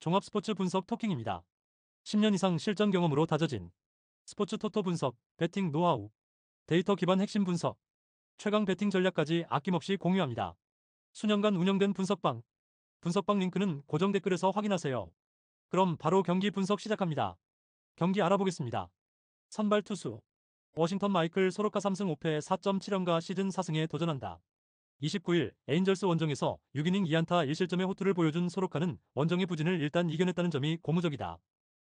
종합스포츠 분석 토킹입니다. 10년 이상 실전 경험으로 다져진 스포츠 토토 분석, 배팅 노하우, 데이터 기반 핵심 분석, 최강 배팅 전략까지 아낌없이 공유합니다. 수년간 운영된 분석방 링크는 고정 댓글에서 확인하세요. 그럼 바로 경기 분석 시작합니다. 경기 알아보겠습니다. 선발 투수 워싱턴 마이클 소로카 3승 5패 4.7연가 시즌 4승에 도전한다. 29일 에인절스 원정에서 6이닝 2안타 1실점의 호투를 보여준 소로카는 원정의 부진을 일단 이겨냈다는 점이 고무적이다.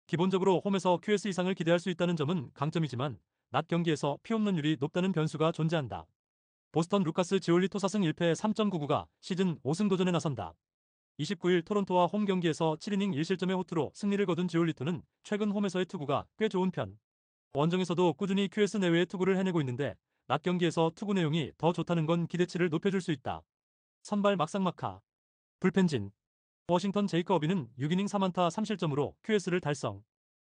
기본적으로 홈에서 QS 이상을 기대할 수 있다는 점은 강점이지만 낮 경기에서 피홈런율이 높다는 변수가 존재한다. 보스턴 루카스 지올리토 4승 1패 3.99가 시즌 5승 도전에 나선다. 29일 토론토와 홈 경기에서 7이닝 1실점의 호투로 승리를 거둔 지올리토는 최근 홈에서의 투구가 꽤 좋은 편. 원정에서도 꾸준히 QS 내외의 투구를 해내고 있는데 낮 경기에서 투구 내용이 더 좋다는 건 기대치를 높여줄 수 있다. 선발 막상막하 불펜진 워싱턴 제이크 어비는 6이닝 3안타 3실점으로 QS를 달성.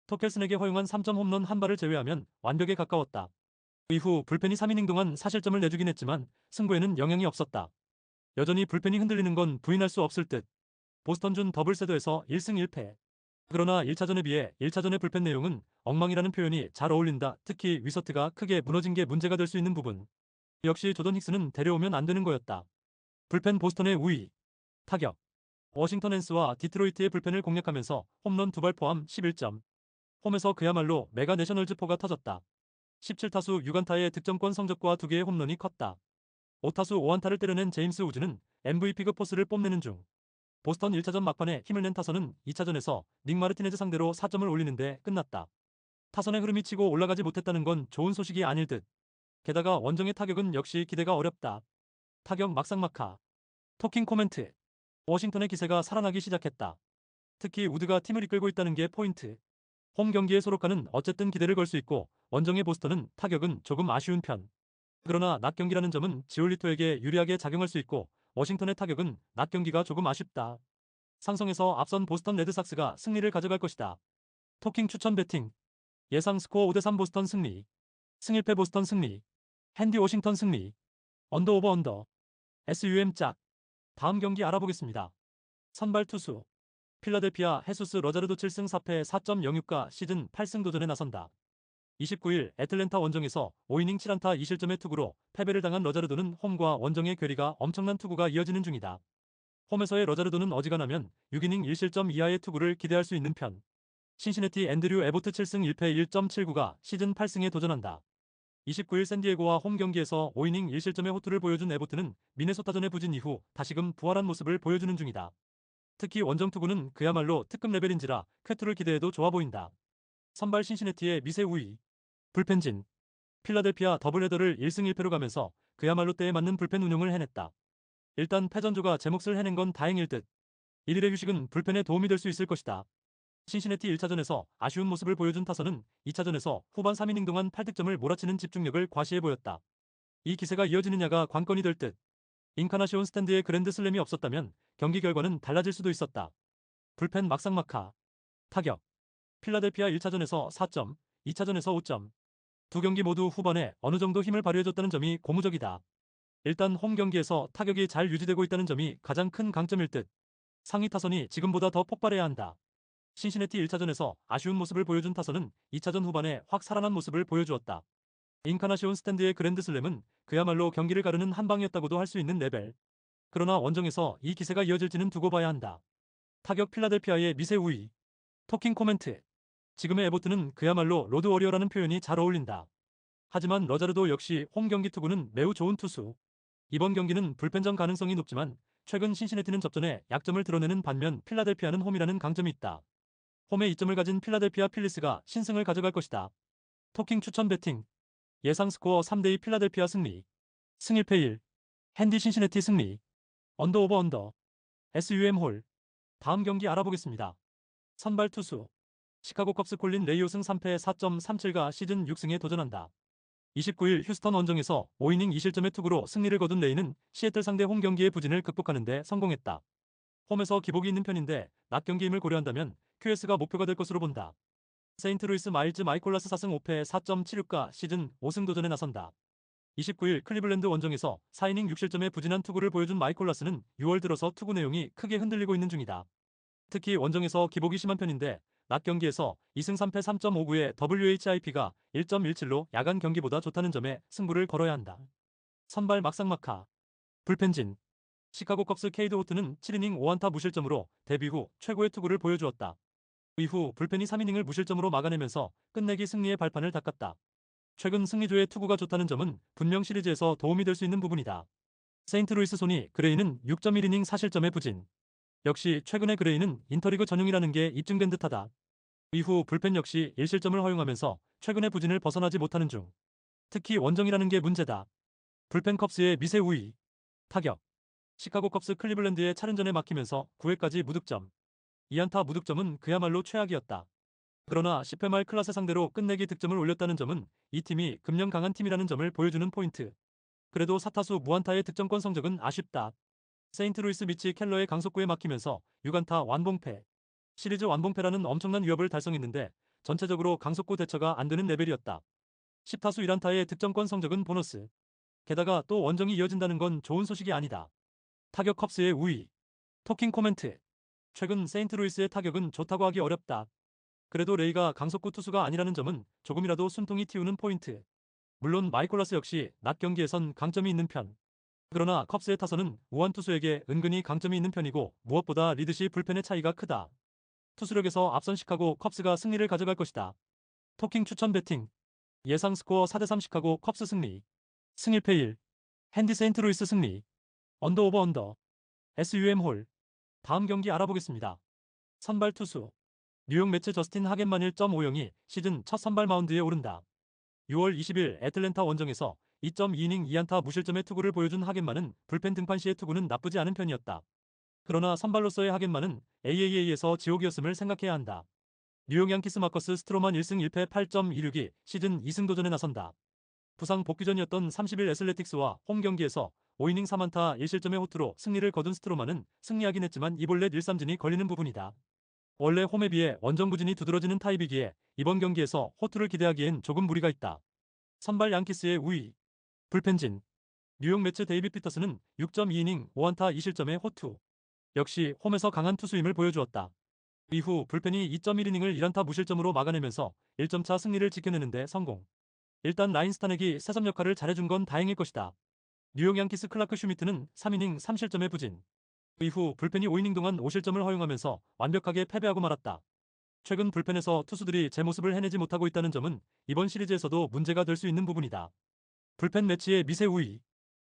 토켈슨에게 허용한 3점 홈런 한 발을 제외하면 완벽에 가까웠다. 이후 불펜이 3이닝 동안 4실점을 내주긴 했지만 승부에는 영향이 없었다. 여전히 불펜이 흔들리는 건 부인할 수 없을 듯. 보스턴 더블 세더에서 1승 1패. 그러나 1차전에 비해 1차전의 불펜 내용은 엉망이라는 표현이 잘 어울린다. 특히 위서트가 크게 무너진 게 문제가 될 수 있는 부분. 역시 조던 힉스는 데려오면 안 되는 거였다. 불펜 보스턴의 우위. 타격. 워싱턴 앤스와 디트로이트의 불펜을 공략하면서 홈런 2발 포함 11점. 홈에서 그야말로 메가 내셔널즈포가 터졌다. 17타수 6안타의 득점권 성적과 2개의 홈런이 컸다. 5타수 5안타를 때려낸 제임스 우즈는 MVP급 포스를 뽐내는 중. 보스턴 1차전 막판에 힘을 낸 타선은 2차전에서 닉 마르티네즈 상대로 4점을 올리는데 끝났다. 타선의 흐름이 치고 올라가지 못했다는 건 좋은 소식이 아닐 듯. 게다가 원정의 타격은 역시 기대가 어렵다. 타격 막상막하. 토킹 코멘트. 워싱턴의 기세가 살아나기 시작했다. 특히 우드가 팀을 이끌고 있다는 게 포인트. 홈 경기의 소로카는 어쨌든 기대를 걸 수 있고 원정의 보스턴은 타격은 조금 아쉬운 편. 그러나 낮 경기라는 점은 지올리토에게 유리하게 작용할 수 있고 워싱턴의 타격은 낮 경기가 조금 아쉽다. 상성에서 앞선 보스턴 레드삭스가 승리를 가져갈 것이다. 토킹 추천 배팅. 예상 스코어 5대3 보스턴 승리. 승 1패 보스턴 승리. 핸디 워싱턴 승리. 언더 오버 언더. SUM 짝. 다음 경기 알아보겠습니다. 선발 투수 필라델피아 헤수스 러자르도 7승 4패 4.06가 시즌 8승 도전에 나선다. 29일 애틀랜타 원정에서 5이닝 7안타 2실점의 투구로 패배를 당한 러자르도는 홈과 원정의 괴리가 엄청난 투구가 이어지는 중이다. 홈에서의 러자르도는 어지간하면 6이닝 1실점 이하의 투구를 기대할 수 있는 편. 신시내티 앤드류 에보트 7승 1패 1.79가 시즌 8승에 도전한다. 29일 샌디에고와 홈 경기에서 5이닝 1실점의 호투를 보여준 에보트는 미네소타전의 부진 이후 다시금 부활한 모습을 보여주는 중이다. 특히 원정 투구는 그야말로 특급 레벨인지라 쾌투를 기대해도 좋아 보인다. 선발 신시내티의 미세 우위. 불펜진. 필라델피아 더블헤더를 1승 1패로 가면서 그야말로 때에 맞는 불펜 운용을 해냈다. 일단 패전조가 제 몫을 해낸 건 다행일 듯. 1일의 휴식은 불펜에 도움이 될 수 있을 것이다. 신시내티 1차전에서 아쉬운 모습을 보여준 타선은 2차전에서 후반 3이닝 동안 8득점을 몰아치는 집중력을 과시해 보였다. 이 기세가 이어지느냐가 관건이 될 듯. 인카나시온 스탠드에 그랜드 슬램이 없었다면 경기 결과는 달라질 수도 있었다. 불펜 막상막하. 타격. 필라델피아 1차전에서 4점, 2차전에서 5점. 두 경기 모두 후반에 어느 정도 힘을 발휘해줬다는 점이 고무적이다. 일단 홈 경기에서 타격이 잘 유지되고 있다는 점이 가장 큰 강점일 듯. 상위 타선이 지금보다 더 폭발해야 한다. 신시내티 1차전에서 아쉬운 모습을 보여준 타선은 2차전 후반에 확 살아난 모습을 보여주었다. 인카나시온 스탠드의 그랜드슬램은 그야말로 경기를 가르는 한 방이었다고도 할 수 있는 레벨. 그러나 원정에서 이 기세가 이어질지는 두고 봐야 한다. 타격 필라델피아의 미세 우위. 토킹 코멘트. 지금의 에보트는 그야말로 로드 워리어라는 표현이 잘 어울린다. 하지만 러자르도 역시 홈 경기 투구는 매우 좋은 투수. 이번 경기는 불펜전 가능성이 높지만 최근 신시내티는 접전에 약점을 드러내는 반면 필라델피아는 홈이라는 강점이 있다. 홈에 이점을 가진 필라델피아 필리스가 신승을 가져갈 것이다. 토킹 추천 배팅. 예상 스코어 3대2 필라델피아 승리. 승 1패 1. 핸디 신시내티 승리. 언더 오버 언더. SUM 홀. 다음 경기 알아보겠습니다. 선발 투수 시카고 컵스 콜린 레이오승 3패 4.37가 시즌 6승에 도전한다. 29일 휴스턴 원정에서 5이닝 2실점의 투구로 승리를 거둔 레이는 시애틀 상대 홈 경기의 부진을 극복하는 데 성공했다. 홈에서 기복이 있는 편인데 낮 경기임을 고려한다면 QS가 목표가 될 것으로 본다. 세인트루이스 마일즈 마이콜라스 4승 5패 4.76가 시즌 5승 도전에 나선다. 29일 클리블랜드 원정에서 4이닝 6실점의 부진한 투구를 보여준 마이콜라스는 6월 들어서 투구 내용이 크게 흔들리고 있는 중이다. 특히 원정에서 기복이 심한 편인데 낮 경기에서 2승 3패 3.59의 WHIP가 1.17로 야간 경기보다 좋다는 점에 승부를 걸어야 한다. 선발 막상막하. 불펜진. 시카고 컵스 케이드 호트는 7이닝 5안타 무실점으로 데뷔 후 최고의 투구를 보여주었다. 이후 불펜이 3이닝을 무실점으로 막아내면서 끝내기 승리의 발판을 닦았다. 최근 승리조의 투구가 좋다는 점은 분명 시리즈에서 도움이 될 수 있는 부분이다. 세인트루이스 소니 그레이는 6.1이닝 4실점의 부진. 역시 최근의 그레이는 인터리그 전용이라는 게 입증된 듯하다. 이후 불펜 역시 1실점을 허용하면서 최근의 부진을 벗어나지 못하는 중. 특히 원정이라는 게 문제다. 불펜 컵스의 미세 우위. 타격. 시카고 컵스 클리블랜드의 차른전에 막히면서 9회까지 무득점. 2안타 무득점은 그야말로 최악이었다. 그러나 10회 말 클라스 상대로 끝내기 득점을 올렸다는 점은 이 팀이 금년 강한 팀이라는 점을 보여주는 포인트. 그래도 4타수 무안타의 득점권 성적은 아쉽다. 세인트루이스 미치 켈러의 강속구에 막히면서 6안타 완봉패. 시리즈 완봉패라는 엄청난 위협을 달성했는데 전체적으로 강속구 대처가 안 되는 레벨이었다. 10타수 1안타의 득점권 성적은 보너스. 게다가 또 원정이 이어진다는 건 좋은 소식이 아니다. 타격 컵스의 우위. 토킹 코멘트. 최근 세인트루이스의 타격은 좋다고 하기 어렵다. 그래도 레이가 강속구 투수가 아니라는 점은 조금이라도 숨통이 틔우는 포인트. 물론 마이콜라스 역시 낮 경기에선 강점이 있는 편. 그러나 컵스의 타선은 우한 투수에게 은근히 강점이 있는 편이고 무엇보다 리드시 불펜의 차이가 크다. 투수력에서 앞선 시카고 컵스가 승리를 가져갈 것이다. 토킹 추천 배팅. 예상 스코어 4대3 시카고 컵스 승리. 승일패 1. 핸디 세인트루이스 승리. 언더 오버 언더. SUM 홀. 다음 경기 알아보겠습니다. 선발 투수. 뉴욕 매츠 저스틴 하겐만 1.50이 시즌 첫 선발 마운드에 오른다. 6월 20일 애틀랜타 원정에서 2.2이닝 2안타 무실점의 투구를 보여준 하겐만은 불펜 등판 시의 투구는 나쁘지 않은 편이었다. 그러나 선발로서의 하겐만은 AAA에서 지옥이었음을 생각해야 한다. 뉴욕 양키스 마커스 스트로만 1승 1패 8.26이 시즌 2승 도전에 나선다. 부상 복귀전이었던 30일 애슬레틱스와 홈 경기에서 5이닝 3안타 1실점의 호투로 승리를 거둔 스트로만은 승리하긴 했지만 이볼렛 1삼진이 걸리는 부분이다. 원래 홈에 비해 원정 부진이 두드러지는 타입이기에 이번 경기에서 호투를 기대하기엔 조금 무리가 있다. 선발 양키스의 우위. 불펜진. 뉴욕 매츠 데이비 피터스는 6.2이닝 5안타 2실점의 호투. 역시 홈에서 강한 투수임을 보여주었다. 이후 불펜이 2.1이닝을 1안타 무실점으로 막아내면서 1점차 승리를 지켜내는데 성공. 일단 라인 스타넥이 새섬 역할을 잘해준 건 다행일 것이다. 뉴욕 양키스 클라크 슈미트는 3이닝 3실점의 부진. 이후 불펜이 5이닝 동안 5실점을 허용하면서 완벽하게 패배하고 말았다. 최근 불펜에서 투수들이 제 모습을 해내지 못하고 있다는 점은 이번 시리즈에서도 문제가 될 수 있는 부분이다. 불펜 매치의 미세 우위.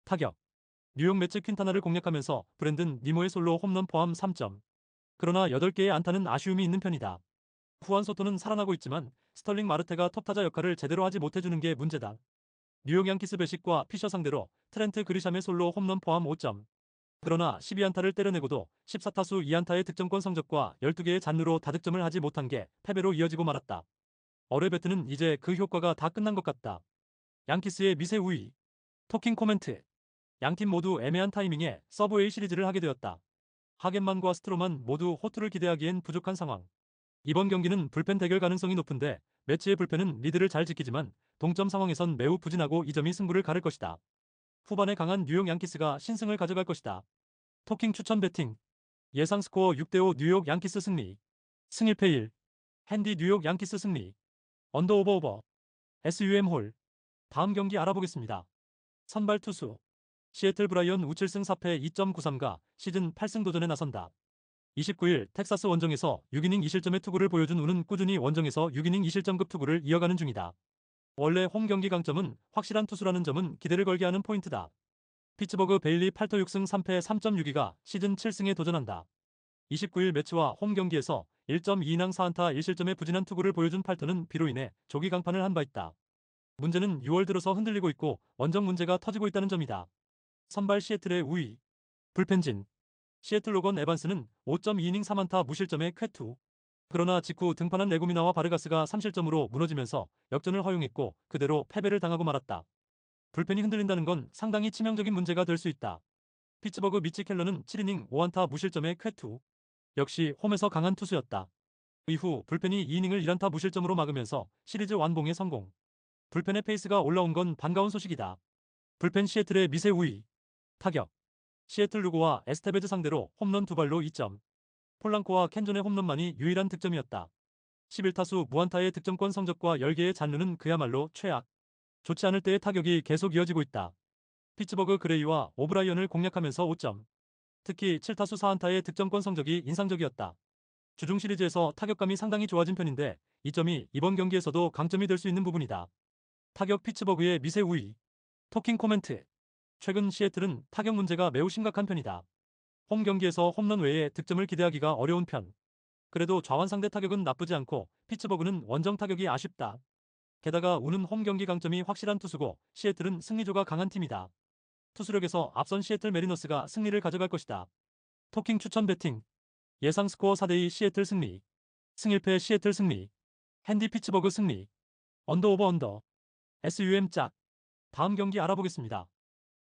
타격. 뉴욕 매치 퀸타나를 공략하면서 브랜든 니모의 솔로 홈런 포함 3점. 그러나 8개의 안타는 아쉬움이 있는 편이다. 후안 소토는 살아나고 있지만 스털링 마르테가 톱타자 역할을 제대로 하지 못해주는 게 문제다. 뉴욕 양키스 베식과 피셔 상대로 트렌트 그리샴의 솔로 홈런 포함 5점. 그러나 12안타를 때려내고도 14타수 2안타의 득점권 성적과 12개의 잔루로 다득점을 하지 못한 게 패배로 이어지고 말았다. 어뢰 배트는 이제 그 효과가 다 끝난 것 같다. 양키스의 미세 우위. 토킹 코멘트. 양팀 모두 애매한 타이밍에 서브 A 시리즈를 하게 되었다. 하겐만과 스트로만 모두 호투를 기대하기엔 부족한 상황. 이번 경기는 불펜 대결 가능성이 높은데 매치의 불펜은 리드를 잘 지키지만 동점 상황에선 매우 부진하고 이 점이 승부를 가를 것이다. 후반에 강한 뉴욕 양키스가 신승을 가져갈 것이다. 토킹 추천 배팅. 예상 스코어 6대5 뉴욕 양키스 승리. 승일패 1. 핸디 뉴욕 양키스 승리. 언더 오버 오버. SUM 홀. 다음 경기 알아보겠습니다. 선발 투수. 시애틀 브라이언 우칠승 4패 2.93가 시즌 8승 도전에 나선다. 29일 텍사스 원정에서 6이닝 2실점의 투구를 보여준 우는 꾸준히 원정에서 6이닝 2실점급 투구를 이어가는 중이다. 원래 홈 경기 강점은 확실한 투수라는 점은 기대를 걸게 하는 포인트다. 피츠버그 베일리 8터 6승 3패 3.62가 시즌 7승에 도전한다. 29일 매치와 홈 경기에서 1.2이닝 4안타 1실점의 부진한 투구를 보여준 팔터는 비로 인해 조기 강판을 한 바 있다. 문제는 6월 들어서 흔들리고 있고 원정 문제가 터지고 있다는 점이다. 선발 시애틀의 우위. 불펜진. 시애틀 로건 에반스는 5.2이닝 3안타 무실점의 쾌투. 그러나 직후 등판한 레구미나와 바르가스가 3실점으로 무너지면서 역전을 허용했고 그대로 패배를 당하고 말았다. 불펜이 흔들린다는 건 상당히 치명적인 문제가 될 수 있다. 피츠버그 미치 켈러는 7이닝 5안타 무실점의 쾌투. 역시 홈에서 강한 투수였다. 이후 불펜이 2이닝을 1안타 무실점으로 막으면서 시리즈 완봉에 성공. 불펜의 페이스가 올라온 건 반가운 소식이다. 불펜 시애틀의 미세 우위. 타격. 시애틀 루고와 에스테베즈 상대로 홈런 2발로 2점. 폴랑코와 켄존의 홈런만이 유일한 득점이었다. 11타수 무안타의 득점권 성적과 10개의 잔루는 그야말로 최악. 좋지 않을 때의 타격이 계속 이어지고 있다. 피츠버그 그레이와 오브라이언을 공략하면서 5점. 특히 7타수 4안타의 득점권 성적이 인상적이었다. 주중 시리즈에서 타격감이 상당히 좋아진 편인데 이 점이 이번 경기에서도 강점이 될 수 있는 부분이다. 타격 피츠버그의 미세 우위. 토킹 코멘트. 최근 시애틀은 타격 문제가 매우 심각한 편이다. 홈 경기에서 홈런 외에 득점을 기대하기가 어려운 편. 그래도 좌완 상대 타격은 나쁘지 않고 피츠버그는 원정 타격이 아쉽다. 게다가 우는 홈 경기 강점이 확실한 투수고 시애틀은 승리조가 강한 팀이다. 투수력에서 앞선 시애틀 메리너스가 승리를 가져갈 것이다. 토킹 추천 배팅. 예상 스코어 4대2 시애틀 승리. 승일패 시애틀 승리. 핸디 피츠버그 승리. 언더 오버 언더. SUM 짝. 다음 경기 알아보겠습니다.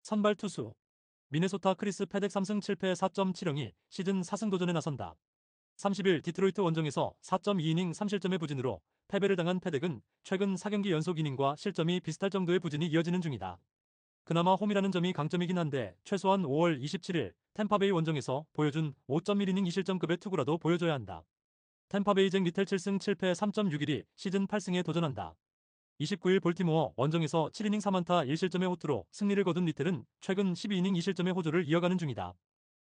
선발 투수. 미네소타 크리스 패덱 3승 7패 4.70이 시즌 4승 도전에 나선다. 30일 디트로이트 원정에서 4.2이닝 3실점의 부진으로 패배를 당한 패덱은 최근 4경기 연속 이닝과 실점이 비슷할 정도의 부진이 이어지는 중이다. 그나마 홈이라는 점이 강점이긴 한데 최소한 5월 27일 템파베이 원정에서 보여준 5.1이닝 2실점급의 투구라도 보여줘야 한다. 템파베이 잭 리텔 7승 7패 3.61이 시즌 8승에 도전한다. 29일 볼티모어 원정에서 7이닝 3안타 1실점의 호투로 승리를 거둔 리텔은 최근 12이닝 2실점의 호조를 이어가는 중이다.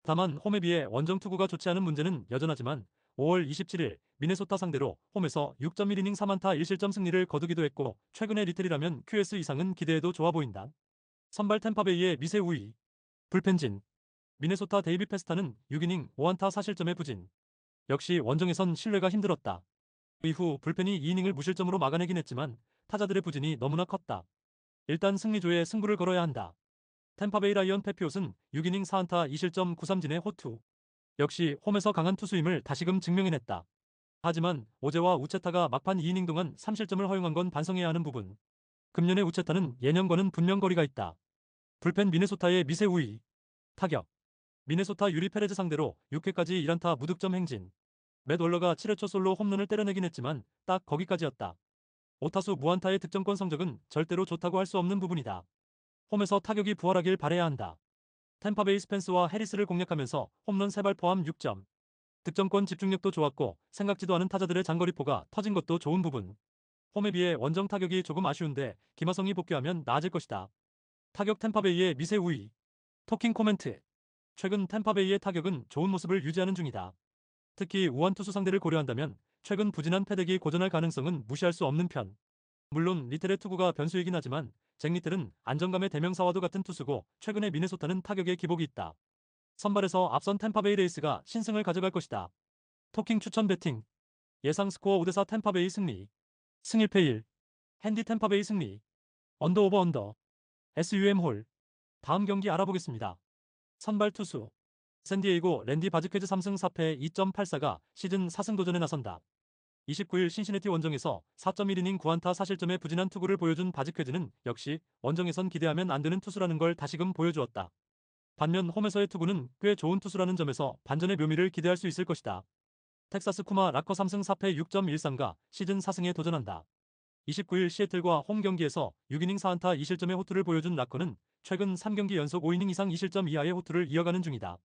다만 홈에 비해 원정 투구가 좋지 않은 문제는 여전하지만 5월 27일 미네소타 상대로 홈에서 6.1이닝 3안타 1실점 승리를 거두기도 했고 최근의 리텔이라면 QS 이상은 기대해도 좋아 보인다. 선발 템파베이의 미세 우위. 불펜진. 미네소타 데이비 페스타는 6이닝 5안타 4실점의 부진. 역시 원정에선 신뢰가 힘들었다. 이후 불펜이 2이닝을 무실점으로 막아내긴 했지만 타자들의 부진이 너무나 컸다. 일단 승리조에 승부를 걸어야 한다. 템파베이 라이언 페피옷은 6이닝 4안타 2실점 9삼진의 호투. 역시 홈에서 강한 투수임을 다시금 증명해냈다. 하지만 오제와 우체타가 막판 2이닝 동안 3실점을 허용한 건 반성해야 하는 부분. 금년의 우체타는 예년과는 분명 거리가 있다. 불펜 미네소타의 미세 우위. 타격. 미네소타 유리 페레즈 상대로 6회까지 1안타 무득점 행진. 맷 월러가 7회 초 솔로 홈런을 때려내긴 했지만 딱 거기까지였다. 5타수 무안타의 득점권 성적은 절대로 좋다고 할 수 없는 부분이다. 홈에서 타격이 부활하길 바라야 한다. 템파베이 스펜스와 해리스를 공략하면서 홈런 3발 포함 6점. 득점권 집중력도 좋았고 생각지도 않은 타자들의 장거리포가 터진 것도 좋은 부분. 홈에 비해 원정 타격이 조금 아쉬운데 김하성이 복귀하면 나아질 것이다. 타격 템파베이의 미세 우위. 토킹 코멘트. 최근 템파베이의 타격은 좋은 모습을 유지하는 중이다. 특히 우완 투수 상대를 고려한다면 최근 부진한 패덱이 고전할 가능성은 무시할 수 없는 편. 물론 리텔의 투구가 변수이긴 하지만 잭 리텔은 안정감의 대명사와도 같은 투수고 최근의 미네소타는 타격에 기복이 있다. 선발에서 앞선 템파베이 레이스가 신승을 가져갈 것이다. 토킹 추천 배팅. 예상 스코어 5대4 템파베이 승리. 승일패 1. 핸디 템파베이 승리. 언더 오버 언더. SUM 홀. 다음 경기 알아보겠습니다. 선발 투수. 샌디에이고 랜디 바즈퀘즈 3승 4패 2.84가 시즌 4승 도전에 나선다. 29일 신시내티 원정에서 4.1이닝 9안타 4실점의 부진한 투구를 보여준 바즈퀘즈는 역시 원정에선 기대하면 안 되는 투수라는 걸 다시금 보여주었다. 반면 홈에서의 투구는 꽤 좋은 투수라는 점에서 반전의 묘미를 기대할 수 있을 것이다. 텍사스 쿠마 라커 3승 4패 6.13가 시즌 4승에 도전한다. 29일 시애틀과 홈 경기에서 6이닝 4안타 2실점의 호투를 보여준 라커는 최근 3경기 연속 5이닝 이상 2실점 이하의 호투를 이어가는 중이다.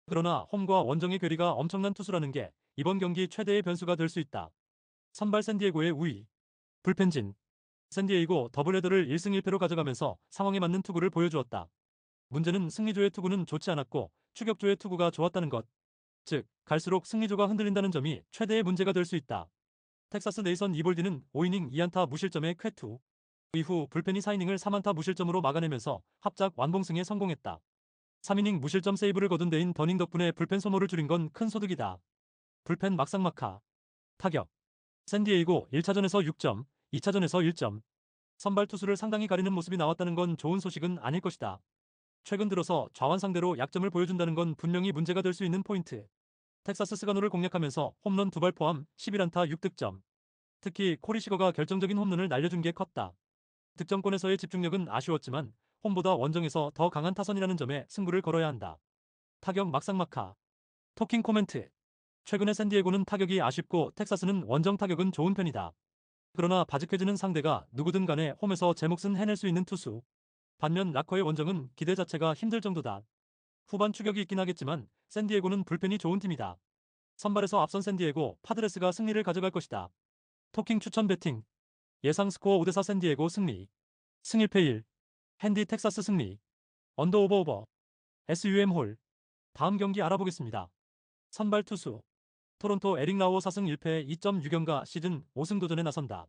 그러나 홈과 원정의 괴리가 엄청난 투수라는 게 이번 경기 최대의 변수가 될 수 있다. 선발 샌디에고의 우위. 불펜진. 샌디에이고 더블헤더를 1승 1패로 가져가면서 상황에 맞는 투구를 보여주었다. 문제는 승리조의 투구는 좋지 않았고 추격조의 투구가 좋았다는 것. 즉, 갈수록 승리조가 흔들린다는 점이 최대의 문제가 될 수 있다. 텍사스 네이선 이볼디는 5이닝 2안타 무실점의 쾌투. 이후 불펜이 4이닝을 3안타 무실점으로 막아내면서 합작 완봉승에 성공했다. 3이닝 무실점 세이브를 거둔 데인 더닝 덕분에 불펜 소모를 줄인 건 큰 소득이다. 불펜 막상막하. 타격. 샌디에이고 1차전에서 6점, 2차전에서 1점. 선발 투수를 상당히 가리는 모습이 나왔다는 건 좋은 소식은 아닐 것이다. 최근 들어서 좌완 상대로 약점을 보여준다는 건 분명히 문제가 될 수 있는 포인트. 텍사스 스가노를 공략하면서 홈런 2발 포함 11안타 6득점. 특히 코리 시거가 결정적인 홈런을 날려준 게 컸다. 득점권에서의 집중력은 아쉬웠지만 홈보다 원정에서 더 강한 타선이라는 점에 승부를 걸어야 한다. 타격 막상막하. 토킹 코멘트. 최근에 샌디에고는 타격이 아쉽고 텍사스는 원정 타격은 좋은 편이다. 그러나 바즈퀘즈는 상대가 누구든 간에 홈에서 제 몫은 해낼 수 있는 투수. 반면 라커의 원정은 기대 자체가 힘들 정도다. 후반 추격이 있긴 하겠지만 샌디에고는 불펜이 좋은 팀이다. 선발에서 앞선 샌디에고 파드레스가 승리를 가져갈 것이다. 토킹 추천 배팅. 예상 스코어 5대4 샌디에고 승리. 승일패 1. 핸디 텍사스 승리. 언더 오버 오버. SUM 홀. 다음 경기 알아보겠습니다. 선발 투수. 토론토 에릭 라우어 4승 1패 2.6연가 시즌 5승 도전에 나선다.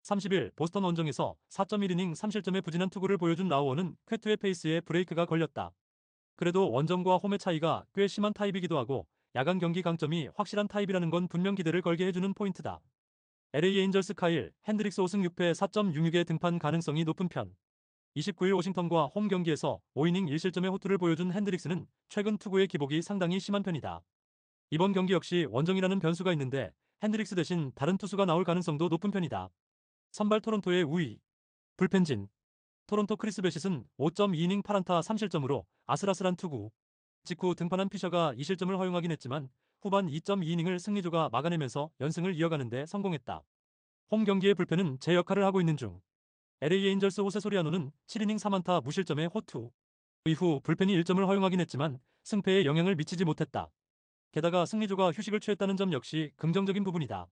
30일 보스턴 원정에서 4.1이닝 3실점의 부진한 투구를 보여준 라우어는 쾌투의 페이스에 브레이크가 걸렸다. 그래도 원정과 홈의 차이가 꽤 심한 타입이기도 하고 야간 경기 강점이 확실한 타입이라는 건 분명 기대를 걸게 해주는 포인트다. LA 에인절스 카일 핸드릭스 5승 6패 4.66의 등판 가능성이 높은 편. 29일 워싱턴과 홈 경기에서 5이닝 1실점의 호투를 보여준 핸드릭스는 최근 투구의 기복이 상당히 심한 편이다. 이번 경기 역시 원정이라는 변수가 있는데 핸드릭스 대신 다른 투수가 나올 가능성도 높은 편이다. 선발 토론토의 우위. 불펜진. 토론토 크리스 베싯은 5.2이닝 8안타 3실점으로 아슬아슬한 투구. 직후 등판한 피셔가 2실점을 허용하긴 했지만 후반 2.2이닝을 승리조가 막아내면서 연승을 이어가는데 성공했다. 홈 경기의 불펜은 제 역할을 하고 있는 중. LA 에인절스 호세 소리아노는 7이닝 3안타 무실점의 호투. 이후 불펜이 1점을 허용하긴 했지만 승패에 영향을 미치지 못했다. 게다가 승리조가 휴식을 취했다는 점 역시 긍정적인 부분이다.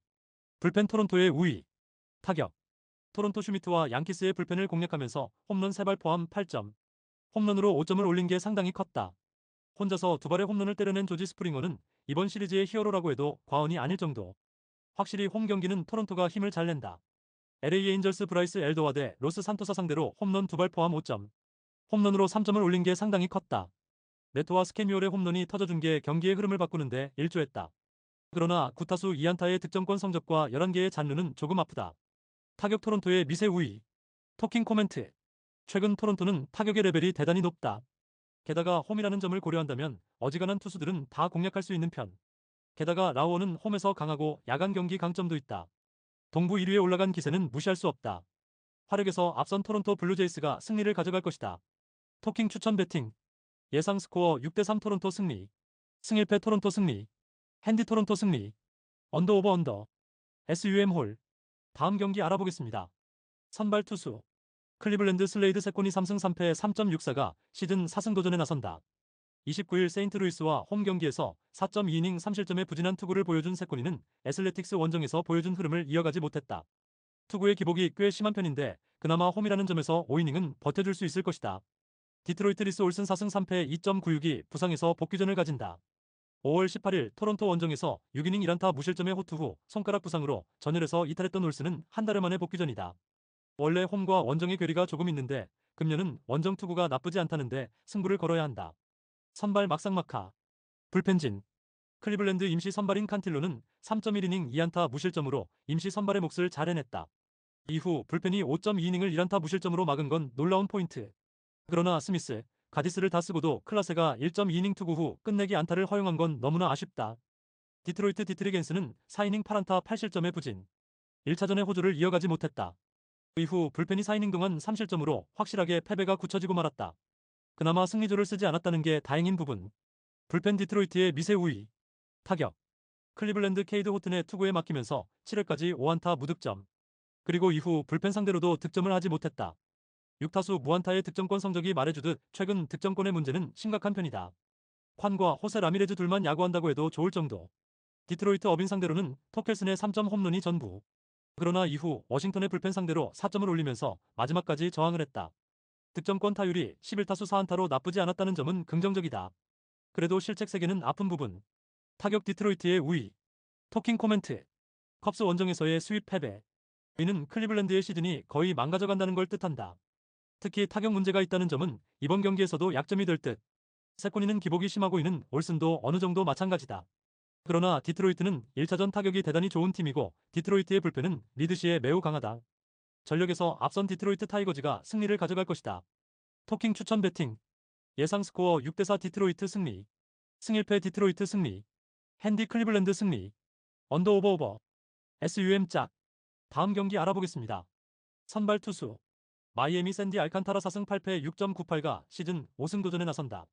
불펜 토론토의 우위. 타격. 토론토 슈미트와 양키스의 불펜을 공략하면서 홈런 3발 포함 8점. 홈런으로 5점을 올린 게 상당히 컸다. 혼자서 2발의 홈런을 때려낸 조지 스프링어는 이번 시리즈의 히어로라고 해도 과언이 아닐 정도. 확실히 홈 경기는 토론토가 힘을 잘 낸다. LA 에인절스 브라이스 엘더와 대 로스 산토사 상대로 홈런 2발 포함 5점. 홈런으로 3점을 올린 게 상당히 컸다. 네토와 스캐뮤얼의 홈런이 터져준 게 경기의 흐름을 바꾸는데 일조했다. 그러나 9타수 2안타의 득점권 성적과 11개의 잔루는 조금 아프다. 타격 토론토의 미세 우위. 토킹 코멘트. 최근 토론토는 타격의 레벨이 대단히 높다. 게다가 홈이라는 점을 고려한다면 어지간한 투수들은 다 공략할 수 있는 편. 게다가 라우어는 홈에서 강하고 야간 경기 강점도 있다. 동부 1위에 올라간 기세는 무시할 수 없다. 화력에서 앞선 토론토 블루제이스가 승리를 가져갈 것이다. 토킹 추천 배팅. 예상 스코어 6대3 토론토 승리. 승일패 토론토 승리. 핸디 토론토 승리. 언더 오버 언더. SUM 홀. 다음 경기 알아보겠습니다. 선발 투수. 클리블랜드 슬레이드 세코니 3승 3패 3.64가 시즌 4승 도전에 나선다. 29일 세인트루이스와 홈 경기에서 4.2이닝 3실점의 부진한 투구를 보여준 세코니는 애슬레틱스 원정에서 보여준 흐름을 이어가지 못했다. 투구의 기복이 꽤 심한 편인데 그나마 홈이라는 점에서 5이닝은 버텨줄 수 있을 것이다. 디트로이트 리스 올슨 4승 3패 2.96이 부상에서 복귀전을 가진다. 5월 18일 토론토 원정에서 6이닝 1안타 무실점의 호투 후 손가락 부상으로 전열에서 이탈했던 올슨은 한 달 만의 복귀전이다. 원래 홈과 원정의 괴리가 조금 있는데 금년은 원정 투구가 나쁘지 않다는데 승부를 걸어야 한다. 선발 막상막하. 불펜진. 클리블랜드 임시 선발인 칸틸로는 3.1이닝 2안타 무실점으로 임시 선발의 몫을 잘 해냈다. 이후 불펜이 5.2이닝을 1안타 무실점으로 막은 건 놀라운 포인트. 그러나 스미스, 가디스를 다 쓰고도 클라세가 1.2이닝 투구 후 끝내기 안타를 허용한 건 너무나 아쉽다. 디트로이트 디트리겐스는 4이닝 8안타 8실점의 부진. 1차전의 호조를 이어가지 못했다. 이후 불펜이 4이닝 동안 3실점으로 확실하게 패배가 굳혀지고 말았다. 그나마 승리조를 쓰지 않았다는 게 다행인 부분. 불펜 디트로이트의 미세 우위. 타격. 클리블랜드 케이드 호튼의 투구에 맡기면서 7회까지 5안타 무득점. 그리고 이후 불펜 상대로도 득점을 하지 못했다. 6타수 무안타의 득점권 성적이 말해주듯 최근 득점권의 문제는 심각한 편이다. 콴과 호세 라미레즈 둘만 야구한다고 해도 좋을 정도. 디트로이트 어빈 상대로는 토켈슨의 3점 홈런이 전부. 그러나 이후 워싱턴의 불펜 상대로 4점을 올리면서 마지막까지 저항을 했다. 득점권 타율이 11타수 4안타로 나쁘지 않았다는 점은 긍정적이다. 그래도 실책 세계는 아픈 부분. 타격 디트로이트의 우위. 토킹 코멘트. 컵스 원정에서의 수입 패배. 이는 클리블랜드의 시즌이 거의 망가져간다는 걸 뜻한다. 특히 타격 문제가 있다는 점은 이번 경기에서도 약점이 될 듯. 세코니는 기복이 심하고 있는 올슨도 어느 정도 마찬가지다. 그러나 디트로이트는 1차전 타격이 대단히 좋은 팀이고 디트로이트의 불펜은 리드시에 매우 강하다. 전력에서 앞선 디트로이트 타이거즈가 승리를 가져갈 것이다. 토킹 추천 배팅. 예상 스코어 6대4 디트로이트 승리. 승일패 디트로이트 승리. 핸디 클리블랜드 승리. 언더 오버 오버. SUM 짝. 다음 경기 알아보겠습니다. 선발 투수. 마이애미 샌디 알칸타라 4승 8패 6.98가 시즌 5승 도전에 나선다.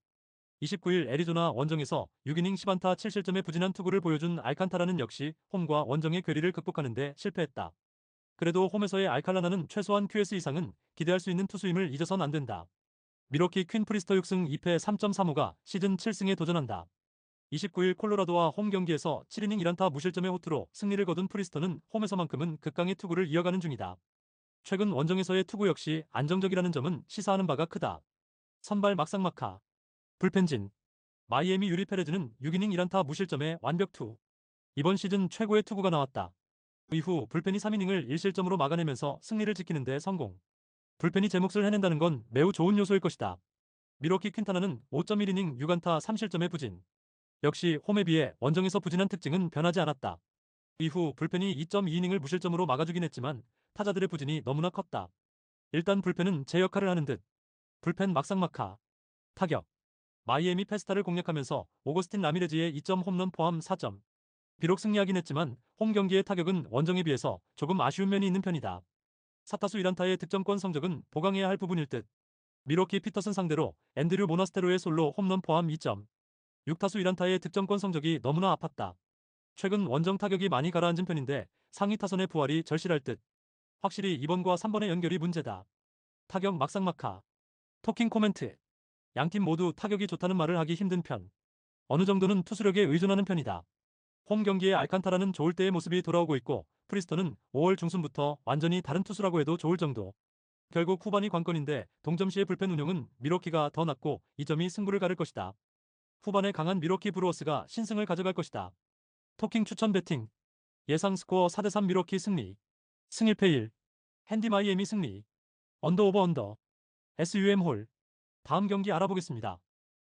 29일 애리조나 원정에서 6이닝 10안타 7실점의 부진한 투구를 보여준 알칸타라는 역시 홈과 원정의 괴리를 극복하는 데 실패했다. 그래도 홈에서의 알칼라나는 최소한 QS 이상은 기대할 수 있는 투수임을 잊어선 안 된다. 미러키 퀸 프리스터 6승 2패 3.35가 시즌 7승에 도전한다. 29일 콜로라도와 홈 경기에서 7이닝 1안타 무실점의 호투로 승리를 거둔 프리스턴은 홈에서만큼은 극강의 투구를 이어가는 중이다. 최근 원정에서의 투구 역시 안정적이라는 점은 시사하는 바가 크다. 선발 막상막하. 불펜진. 마이애미 유리 페레즈는 6이닝 1안타 무실점의 완벽투. 이번 시즌 최고의 투구가 나왔다. 이후 불펜이 3이닝을 1실점으로 막아내면서 승리를 지키는 데 성공. 불펜이 제 몫을 해낸다는 건 매우 좋은 요소일 것이다. 미러키 퀸타나는 5.1이닝 6안타 3실점의 부진. 역시 홈에 비해 원정에서 부진한 특징은 변하지 않았다. 이후 불펜이 2.2이닝을 무실점으로 막아주긴 했지만 타자들의 부진이 너무나 컸다. 일단 불펜은 제 역할을 하는 듯. 불펜 막상막하. 타격. 마이애미 페스타를 공략하면서 오거스틴 라미레즈의 2점 홈런 포함 4점. 비록 승리하긴 했지만 홈 경기의 타격은 원정에 비해서 조금 아쉬운 면이 있는 편이다. 4타수 1안타의 득점권 성적은 보강해야 할 부분일 듯. 미러키 피터슨 상대로 앤드류 모나스테로의 솔로 홈런 포함 2점. 6타수 1안타의 득점권 성적이 너무나 아팠다. 최근 원정 타격이 많이 가라앉은 편인데 상위 타선의 부활이 절실할 듯. 확실히 2번과 3번의 연결이 문제다. 타격 막상막하. 토킹 코멘트. 양팀 모두 타격이 좋다는 말을 하기 힘든 편. 어느 정도는 투수력에 의존하는 편이다. 홈 경기에 알칸타라는 좋을 때의 모습이 돌아오고 있고 프리스턴은 5월 중순부터 완전히 다른 투수라고 해도 좋을 정도. 결국 후반이 관건인데 동점시의 불펜 운영은 미러키가 더 낫고 이 점이 승부를 가를 것이다. 후반에 강한 미러키 브루어스가 신승을 가져갈 것이다. 토킹 추천 배팅. 예상 스코어 4대3 미러키 승리. 승일패 1. 핸디 마이애미 승리. 언더 오버 언더. SUM 홀. 다음 경기 알아보겠습니다.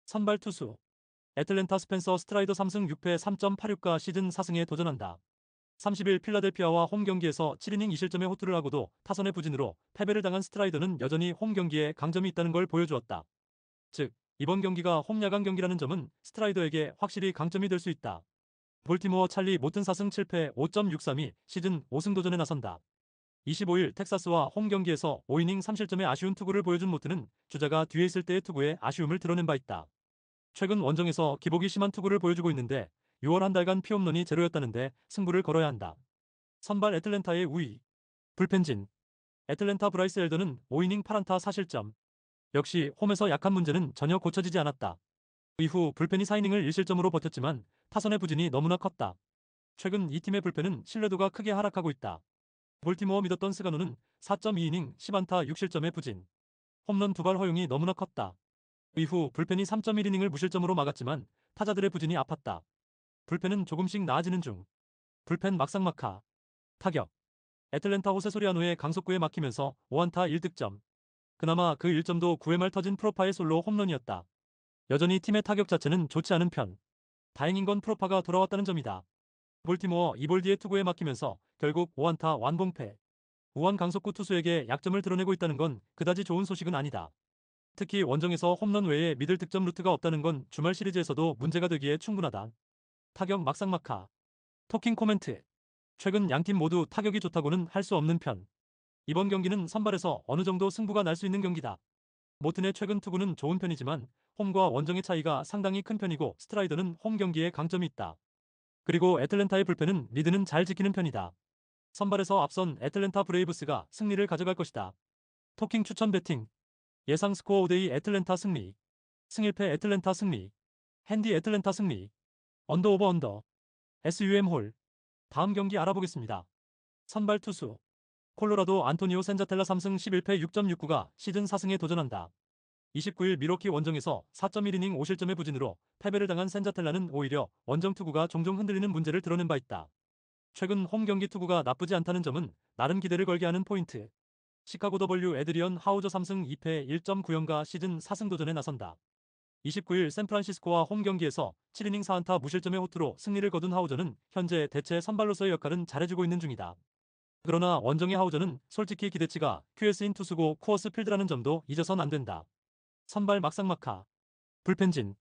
선발 투수. 애틀랜타 스펜서 스트라이더 3승 6패 3.86가 시즌 4승에 도전한다. 30일 필라델피아와 홈 경기에서 7이닝 2실점의 호투를 하고도 타선의 부진으로 패배를 당한 스트라이더는 여전히 홈 경기에 강점이 있다는 걸 보여주었다. 즉, 이번 경기가 홈 야간 경기라는 점은 스트라이더에게 확실히 강점이 될 수 있다. 볼티모어 찰리 모튼 4승 7패 5.63이 시즌 5승 도전에 나선다. 25일 텍사스와 홈 경기에서 5이닝 3실점의 아쉬운 투구를 보여준 모튼은 주자가 뒤에 있을 때의 투구에 아쉬움을 드러낸 바 있다. 최근 원정에서 기복이 심한 투구를 보여주고 있는데 6월 한 달간 피홈런이 제로였다는데 승부를 걸어야 한다. 선발 애틀랜타의 우위. 불펜진. 애틀랜타 브라이스 엘더는 5이닝 8안타 4실점. 역시 홈에서 약한 문제는 전혀 고쳐지지 않았다. 이후 불펜이 4이닝을 1실점으로 버텼지만 타선의 부진이 너무나 컸다. 최근 이 팀의 불펜은 신뢰도가 크게 하락하고 있다. 볼티모어 믿었던 스가노는 4.2이닝 10안타 6실점의 부진. 홈런 2발 허용이 너무나 컸다. 이후 불펜이 3.1이닝을 무실점으로 막았지만 타자들의 부진이 아팠다. 불펜은 조금씩 나아지는 중. 불펜 막상막하. 타격. 애틀랜타 호세 소리아노의 강속구에 막히면서 5안타 1득점. 그나마 그 1점도 9회 말 터진 프로파의 솔로 홈런이었다. 여전히 팀의 타격 자체는 좋지 않은 편. 다행인 건 프로파가 돌아왔다는 점이다. 볼티모어 이볼디의 투구에 막히면서 결국 5안타 완봉패. 우한 강속구 투수에게 약점을 드러내고 있다는 건 그다지 좋은 소식은 아니다. 특히 원정에서 홈런 외에 미들 득점 루트가 없다는 건 주말 시리즈에서도 문제가 되기에 충분하다. 타격 막상막하. 토킹 코멘트. 최근 양팀 모두 타격이 좋다고는 할 수 없는 편. 이번 경기는 선발에서 어느 정도 승부가 날 수 있는 경기다. 모튼의 최근 투구는 좋은 편이지만 홈과 원정의 차이가 상당히 큰 편이고 스트라이더는 홈 경기에 강점이 있다. 그리고 애틀랜타의 불펜은 리드는 잘 지키는 편이다. 선발에서 앞선 애틀랜타 브레이브스가 승리를 가져갈 것이다. 토킹 추천 배팅. 예상 스코어 5대2 애틀랜타 승리. 승일패 애틀랜타 승리. 핸디 애틀랜타 승리. 언더 오버 언더. SUM 홀. 다음 경기 알아보겠습니다. 선발 투수. 콜로라도 안토니오 센자텔라 3승 11패 6.69가 시즌 4승에 도전한다. 29일 미러키 원정에서 4.1이닝 5실점의 부진으로 패배를 당한 센자텔라는 오히려 원정 투구가 종종 흔들리는 문제를 드러낸 바 있다. 최근 홈 경기 투구가 나쁘지 않다는 점은 나름 기대를 걸게 하는 포인트. 시카고 더블유 에드리언 하우저 3승 2패 1.94가 시즌 4승 도전에 나선다. 29일 샌프란시스코와 홈 경기에서 7이닝 4안타 무실점의 호투로 승리를 거둔 하우저는 현재 대체 선발로서의 역할은 잘해주고 있는 중이다. 그러나 원정의 하우저는 솔직히 기대치가 QS인 투수고 코어스 필드라는 점도 잊어선 안 된다. 선발 막상막하. 불펜진.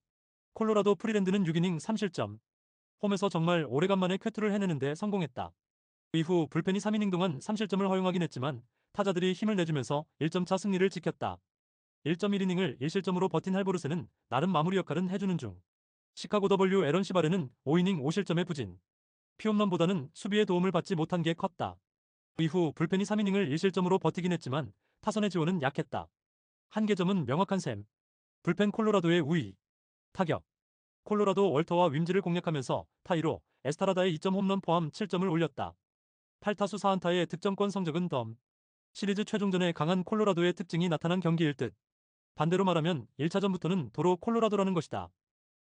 콜로라도 프리랜드는 6이닝 3실점. 홈에서 정말 오래간만에 쾌투를 해내는데 성공했다. 이후 불펜이 3이닝 동안 3실점을 허용하긴 했지만 타자들이 힘을 내주면서 1점차 승리를 지켰다. 1.1이닝을 1실점으로 버틴 할보르세는 나름 마무리 역할은 해주는 중. 시카고 더블유 에런 시바레는 5이닝 5실점의 부진. 피홈런보다는 수비의 도움을 받지 못한 게 컸다. 이후 불펜이 3이닝을 1실점으로 버티긴 했지만 타선의 지원은 약했다. 한계점은 명확한 셈. 불펜 콜로라도의 우위. 타격. 콜로라도 월터와 윈즈를 공략하면서 타이로 에스타라다의 2점 홈런 포함 7점을 올렸다. 8타수 4안타의 득점권 성적은 덤. 시리즈 최종전에 강한 콜로라도의 특징이 나타난 경기일 듯. 반대로 말하면 1차전부터는 도로 콜로라도라는 것이다.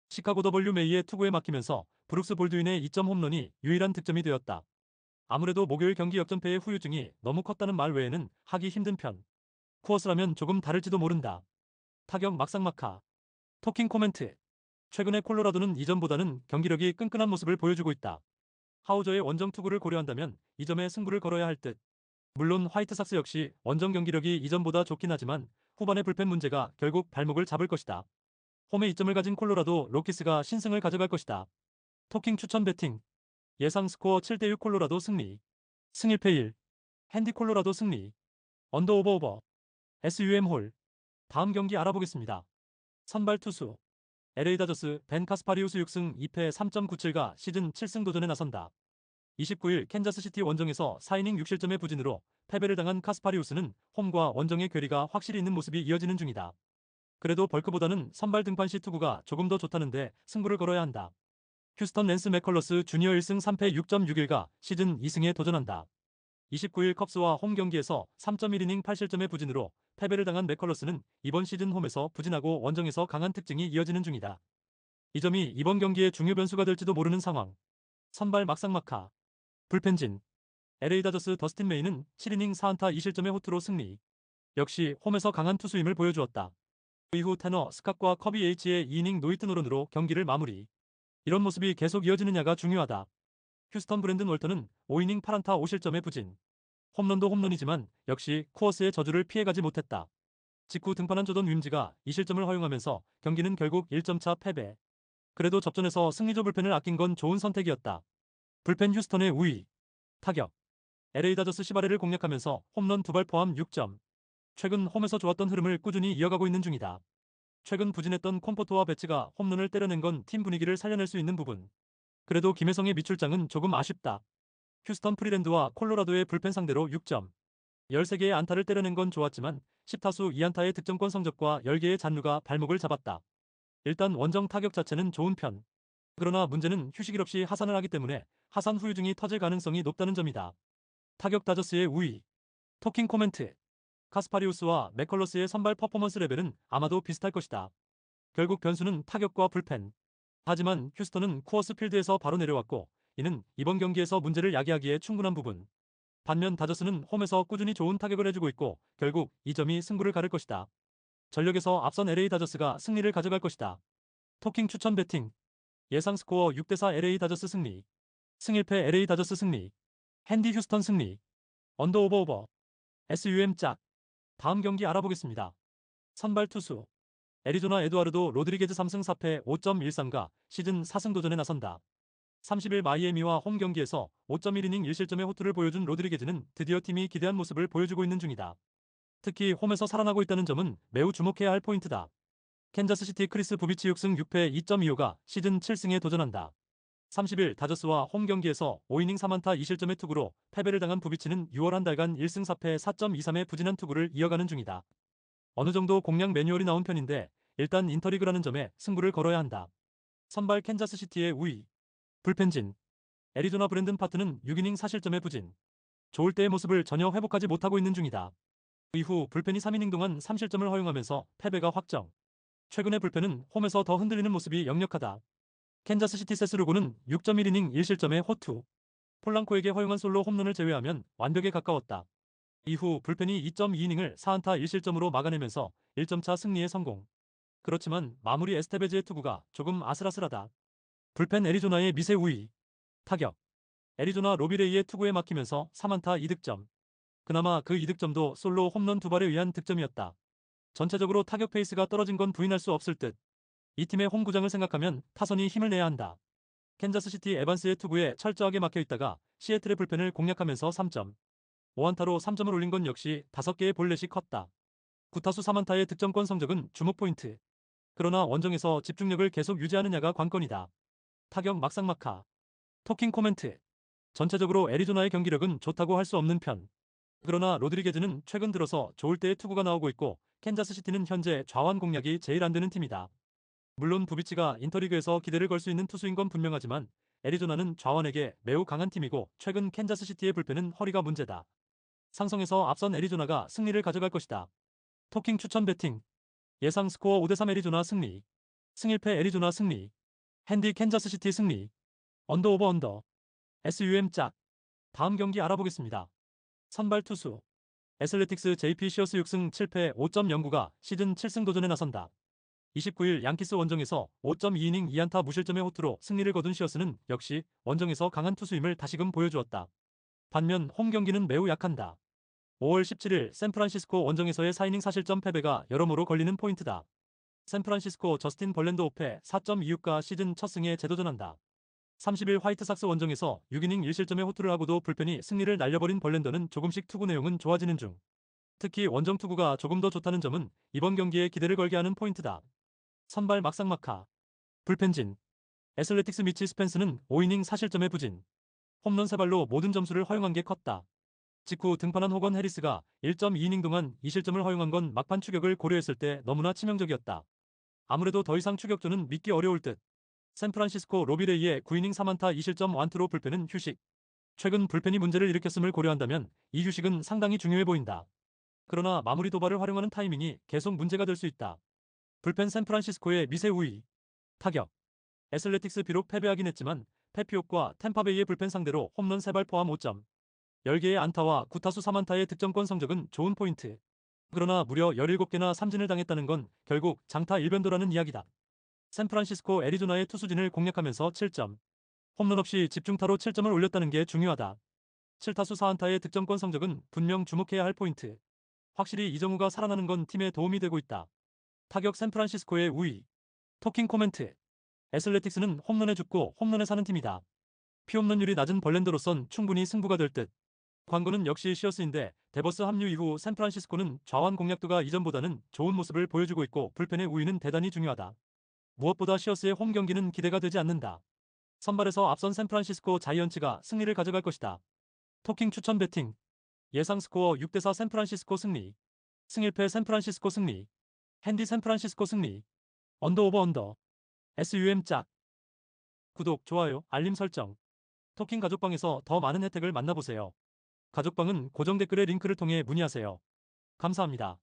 시카고 W 메이의 투구에 막히면서 브룩스 볼드윈의 2점 홈런이 유일한 득점이 되었다. 아무래도 목요일 경기 역전패의 후유증이 너무 컸다는 말 외에는 하기 힘든 편. 쿠어스라면 조금 다를지도 모른다. 타격 막상막하. 토킹 코멘트. 최근에 콜로라도는 이전보다는 경기력이 끈끈한 모습을 보여주고 있다. 하우저의 원정 투구를 고려한다면 이 점에 승부를 걸어야 할 듯. 물론 화이트삭스 역시 원정 경기력이 이전보다 좋긴 하지만 후반의 불펜 문제가 결국 발목을 잡을 것이다. 홈에 이점을 가진 콜로라도 로키스가 신승을 가져갈 것이다. 토킹 추천 배팅. 예상 스코어 7대6 콜로라도 승리. 승일패 1. 핸디 콜로라도 승리. 언더 오버. SUM 홀. 다음 경기 알아보겠습니다. 선발 투수. LA 다저스 벤 카스파리우스 6승 2패 3.97가 시즌 7승 도전에 나선다. 29일 캔자스시티 원정에서 4이닝 6실점의 부진으로 패배를 당한 카스파리우스는 홈과 원정의 괴리가 확실히 있는 모습이 이어지는 중이다. 그래도 벌크보다는 선발 등판 시 투구가 조금 더 좋다는데 승부를 걸어야 한다. 휴스턴 랜스 맥컬러스 주니어 1승 3패 6.61가 시즌 2승에 도전한다. 29일 컵스와 홈 경기에서 3.1이닝 8실점의 부진으로 패배를 당한 맥컬러스는 이번 시즌 홈에서 부진하고 원정에서 강한 특징이 이어지는 중이다. 이 점이 이번 경기의 중요 변수가 될지도 모르는 상황. 선발 막상막하. 불펜진. LA 다저스 더스틴 메이는 7이닝 4안타 2실점의 호투로 승리. 역시 홈에서 강한 투수임을 보여주었다. 이후 테너 스캇과 커비 H의 2이닝 노히트 노런으로 경기를 마무리. 이런 모습이 계속 이어지느냐가 중요하다. 휴스턴 브랜든 월터는 5이닝 8안타 5실점의 부진. 홈런도 홈런이지만 역시 쿠어스의 저주를 피해가지 못했다. 직후 등판한 조던 윈즈가 2실점을 허용하면서 경기는 결국 1점차 패배. 그래도 접전에서 승리조 불펜을 아낀 건 좋은 선택이었다. 불펜 휴스턴의 우위. 타격. LA 다저스 시바레를 공략하면서 홈런 2발 포함 6점. 최근 홈에서 좋았던 흐름을 꾸준히 이어가고 있는 중이다. 최근 부진했던 콤포트와 배츠가 홈런을 때려낸 건 팀 분위기를 살려낼 수 있는 부분. 그래도 김혜성의 미출장은 조금 아쉽다. 휴스턴 프리랜드와 콜로라도의 불펜 상대로 6점. 13개의 안타를 때려낸 건 좋았지만 10타수 2안타의 득점권 성적과 10개의 잔루가 발목을 잡았다. 일단 원정 타격 자체는 좋은 편. 그러나 문제는 휴식일 없이 하산을 하기 때문에 하산 후유증이 터질 가능성이 높다는 점이다. 타격 다저스의 우위. 토킹 코멘트. 카스파리우스와 맥컬러스의 선발 퍼포먼스 레벨은 아마도 비슷할 것이다. 결국 변수는 타격과 불펜. 하지만 휴스턴은 쿠어스 필드에서 바로 내려왔고 이는 이번 경기에서 문제를 야기하기에 충분한 부분. 반면 다저스는 홈에서 꾸준히 좋은 타격을 해주고 있고 결국 이 점이 승부를 가를 것이다. 전력에서 앞선 LA 다저스가 승리를 가져갈 것이다. 토킹 추천 배팅. 예상 스코어 6대4 LA 다저스 승리. 승일패 LA 다저스 승리. 핸디 휴스턴 승리. 언더 오버. SUM 짝. 다음 경기 알아보겠습니다. 선발 투수. 애리조나 에두아르도 로드리게즈 3승 4패 5.13가 시즌 4승 도전에 나선다. 30일 마이애미와 홈 경기에서 5.1이닝 1실점의 호투를 보여준 로드리게즈는 드디어 팀이 기대한 모습을 보여주고 있는 중이다. 특히 홈에서 살아나고 있다는 점은 매우 주목해야 할 포인트다. 캔자스시티 크리스 부비치 6승 6패 2.25가 시즌 7승에 도전한다. 30일 다저스와 홈 경기에서 5이닝 3안타 2실점의 투구로 패배를 당한 부비치는 6월 한 달간 1승 4패 4.23의 부진한 투구를 이어가는 중이다. 어느 정도 공략 매뉴얼이 나온 편인데 일단 인터리그라는 점에 승부를 걸어야 한다. 선발 캔자스시티의 우위. 불펜진. 애리조나 브랜든 파트는 6이닝 4실점의 부진. 좋을 때의 모습을 전혀 회복하지 못하고 있는 중이다. 이후 불펜이 3이닝 동안 3실점을 허용하면서 패배가 확정. 최근의 불펜은 홈에서 더 흔들리는 모습이 역력하다. 캔자스시티 세스루고는 6.1이닝 1실점의 호투. 폴랑코에게 허용한 솔로 홈런을 제외하면 완벽에 가까웠다. 이후 불펜이 2.2이닝을 4안타 1실점으로 막아내면서 1점차 승리에 성공. 그렇지만 마무리 에스테베즈의 투구가 조금 아슬아슬하다. 불펜 애리조나의 미세 우위. 타격. 애리조나 로비레이의 투구에 막히면서 3안타 2득점. 그나마 그 2득점도 솔로 홈런 2발에 의한 득점이었다. 전체적으로 타격 페이스가 떨어진 건 부인할 수 없을 듯. 이 팀의 홈구장을 생각하면 타선이 힘을 내야 한다. 캔자스시티 에반스의 투구에 철저하게 막혀있다가 시애틀의 불펜을 공략하면서 3점. 5안타로 3점을 올린 건 역시 5개의 볼넷이 컸다. 9타수 3안타의 득점권 성적은 주목 포인트. 그러나 원정에서 집중력을 계속 유지하느냐가 관건이다. 타격 막상막하. 토킹 코멘트. 전체적으로 애리조나의 경기력은 좋다고 할 수 없는 편. 그러나 로드리게즈는 최근 들어서 좋을 때의 투구가 나오고 있고 캔자스시티는 현재 좌완 공략이 제일 안 되는 팀이다. 물론 부비치가 인터리그에서 기대를 걸 수 있는 투수인 건 분명하지만 애리조나는 좌완에게 매우 강한 팀이고 최근 캔자스시티의 불펜은 허리가 문제다. 상성에서 앞선 애리조나가 승리를 가져갈 것이다. 토킹 추천 배팅. 예상 스코어 5대3 애리조나 승리. 승일패 애리조나 승리. 핸디 캔자스시티 승리. 언더 오버 언더. SUM 짝. 다음 경기 알아보겠습니다. 선발 투수. 애슬레틱스 JP 시어스 6승 7패 5.09가 시즌 7승 도전에 나선다. 29일 양키스 원정에서 5.2이닝 2안타 무실점의 호투로 승리를 거둔 시어스는 역시 원정에서 강한 투수임을 다시금 보여주었다. 반면 홈 경기는 매우 약한다. 5월 17일 샌프란시스코 원정에서의 4이닝 사실점 패배가 여러모로 걸리는 포인트다. 샌프란시스코 저스틴 벌랜더 5패 4.26가 시즌 첫 승에 재도전한다. 30일 화이트삭스 원정에서 6이닝 1실점의 호투를 하고도 불펜이 승리를 날려버린 벌랜더는 조금씩 투구 내용은 좋아지는 중. 특히 원정 투구가 조금 더 좋다는 점은 이번 경기에 기대를 걸게 하는 포인트다. 선발 막상막하. 불펜진. 애슬레틱스 미치 스펜스는 5이닝 사실점의 부진. 홈런 3발로 모든 점수를 허용한 게 컸다. 직후 등판한 호건 해리스가 1.2이닝 동안 2실점을 허용한 건 막판 추격을 고려했을 때 너무나 치명적이었다. 아무래도 더 이상 추격조는 믿기 어려울 듯. 샌프란시스코 로비레이의 9이닝 3안타 2실점 완투로 불펜은 휴식. 최근 불펜이 문제를 일으켰음을 고려한다면 이 휴식은 상당히 중요해 보인다. 그러나 마무리 도발을 활용하는 타이밍이 계속 문제가 될 수 있다. 불펜 샌프란시스코의 미세 우위. 타격. 애슬레틱스 비록 패배하긴 했지만 페피옥과 템파베이의 불펜 상대로 홈런 3발 포함 5점. 10개의 안타와 9타수 3안타의 득점권 성적은 좋은 포인트. 그러나 무려 17개나 삼진을 당했다는 건 결국 장타 일변도라는 이야기다. 샌프란시스코 애리조나의 투수진을 공략하면서 7점. 홈런 없이 집중타로 7점을 올렸다는 게 중요하다. 7타수 4안타의 득점권 성적은 분명 주목해야 할 포인트. 확실히 이정우가 살아나는 건 팀에 도움이 되고 있다. 타격 샌프란시스코의 우위. 토킹 코멘트. 애슬레틱스는 홈런에 죽고 홈런에 사는 팀이다. 피홈런율이 낮은 벌랜더로선 충분히 승부가 될 듯. 광고는 역시 시어스인데 데버스 합류 이후 샌프란시스코는 좌완 공략도가 이전보다는 좋은 모습을 보여주고 있고 불펜의 우위는 대단히 중요하다. 무엇보다 시어스의 홈 경기는 기대가 되지 않는다. 선발에서 앞선 샌프란시스코 자이언츠가 승리를 가져갈 것이다. 토킹 추천 배팅. 예상 스코어 6대4 샌프란시스코 승리. 승일패 샌프란시스코 승리. 핸디 샌프란시스코 승리. 언더 오버 언더. SUM 짝. 구독, 좋아요, 알림 설정. 토킹 가족방에서 더 많은 혜택을 만나보세요. 가족방은 고정 댓글의 링크를 통해 문의하세요. 감사합니다.